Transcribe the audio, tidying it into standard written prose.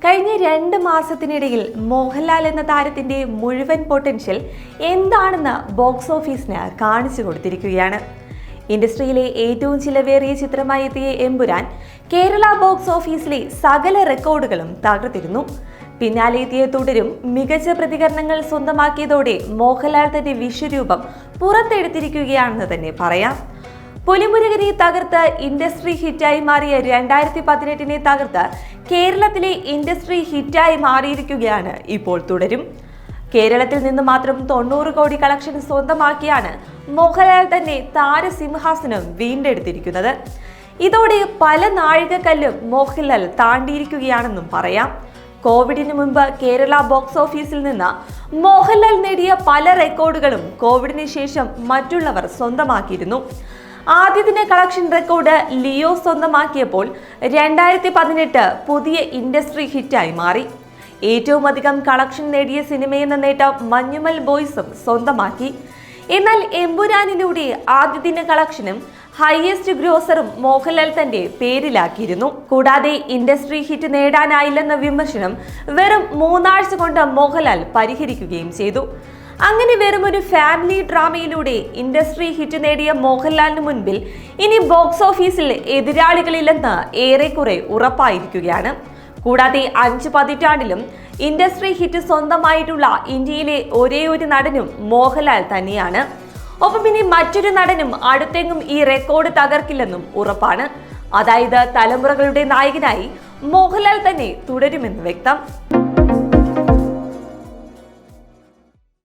കഴിഞ്ഞ 2 മാസത്തിനിടയിൽ മോഹൻലാൽ എന്ന താരത്തിന്റെ മുഴുവൻ പൊട്ടൻഷ്യൽ എന്താണെന്ന് ബോക്സ് ഓഫീസിന് കാണിച്ചു കൊടുത്തിരിക്കുകയാണ്. ഇൻഡസ്ട്രിയിലെ ഏറ്റവും ചിലവേറിയ ചിത്രമായി എത്തിയ എമ്പുരാൻ കേരള ബോക്സ് ഓഫീസിലെ സകല റെക്കോർഡുകളും തകർത്തിരുന്നു. പിന്നാലെ എത്തിയ തുടരും മികച്ച പ്രതികരണങ്ങൾ സ്വന്തമാക്കിയതോടെ മോഹൻലാൽ തന്റെ വിശ്വരൂപം പുറത്തെടുത്തിരിക്കുകയാണെന്ന് തന്നെ പറയാം. പുലിമുരുകനെ തകർത്ത് ഇൻഡസ്ട്രി ഹിറ്റായി മാറിയ 2018 തകർത്ത് കേരളത്തിലെ ഇൻഡസ്ട്രി ഹിറ്റായി മാറിയിരിക്കുകയാണ് ഇപ്പോൾ തുടരും. കേരളത്തിൽ നിന്ന് മാത്രം 90 കോടി കളക്ഷൻ സ്വന്തമാക്കിയാണ് മോഹൻലാൽ തന്നെ താരസിംഹാസനം വീണ്ടെടുത്തിരിക്കുന്നത്. ഇതോടെ പല നാഴികക്കല്ലും മോഹൻലാൽ താണ്ടിയിരിക്കുകയാണെന്നും പറയാം. കോവിഡിന് മുമ്പ് കേരള ബോക്സ് ഓഫീസിൽ നിന്ന് മോഹൻലാൽ നേടിയ പല റെക്കോർഡുകളും കോവിഡിന് ശേഷം മറ്റുള്ളവർ സ്വന്തമാക്കിയിരുന്നു. ആദ്യ ദിന കളക്ഷൻ റെക്കോർഡ് ലിയോ സ്വന്തമാക്കിയപ്പോൾ 2018 പുതിയ ഇൻഡസ്ട്രി ഹിറ്റായി മാറി. ഏറ്റവും അധികം കളക്ഷൻ നേടിയ സിനിമയെന്ന നേട്ടം മഞ്ഞുമൽ ബോയ്സും സ്വന്തമാക്കി. എന്നാൽ എമ്പുരാനിലൂടെ ആദ്യ ദിന കളക്ഷനും ഹയസ്റ്റ് ഗ്രോസറും മോഹൻലാൽ തന്റെ പേരിലാക്കിയിരുന്നു. കൂടാതെ ഇൻഡസ്ട്രി ഹിറ്റ് നേടാനായില്ലെന്ന വിമർശനം വെറും 3 ആഴ്ച കൊണ്ട് മോഹൻലാൽ പരിഹരിക്കുകയും ചെയ്തു. അങ്ങനെ വെറും ഒരു ഫാമിലി ഡ്രാമയിലൂടെ ഇൻഡസ്ട്രി ഹിറ്റ് നേടിയ മോഹൻലാലിന് മുൻപിൽ ഇനി ബോക്സ് ഓഫീസിൽ എതിരാളികളില്ലെന്ന് ഏറെക്കുറെ ഉറപ്പായിരിക്കുകയാണ്. കൂടാതെ 5 പതിറ്റാണ്ടിലും ഇൻഡസ്ട്രി ഹിറ്റ് സ്വന്തമായിട്ടുള്ള ഇന്ത്യയിലെ ഒരേ ഒരു നടനും മോഹൻലാൽ തന്നെയാണ്. ഒപ്പം ഇനി മറ്റൊരു നടനും അടുത്തെങ്ങും ഈ റെക്കോർഡ് തകർക്കില്ലെന്നും ഉറപ്പാണ്. അതായത് തലമുറകളുടെ നായകനായി മോഹൻലാൽ തന്നെ തുടരുമെന്ന് വ്യക്തം.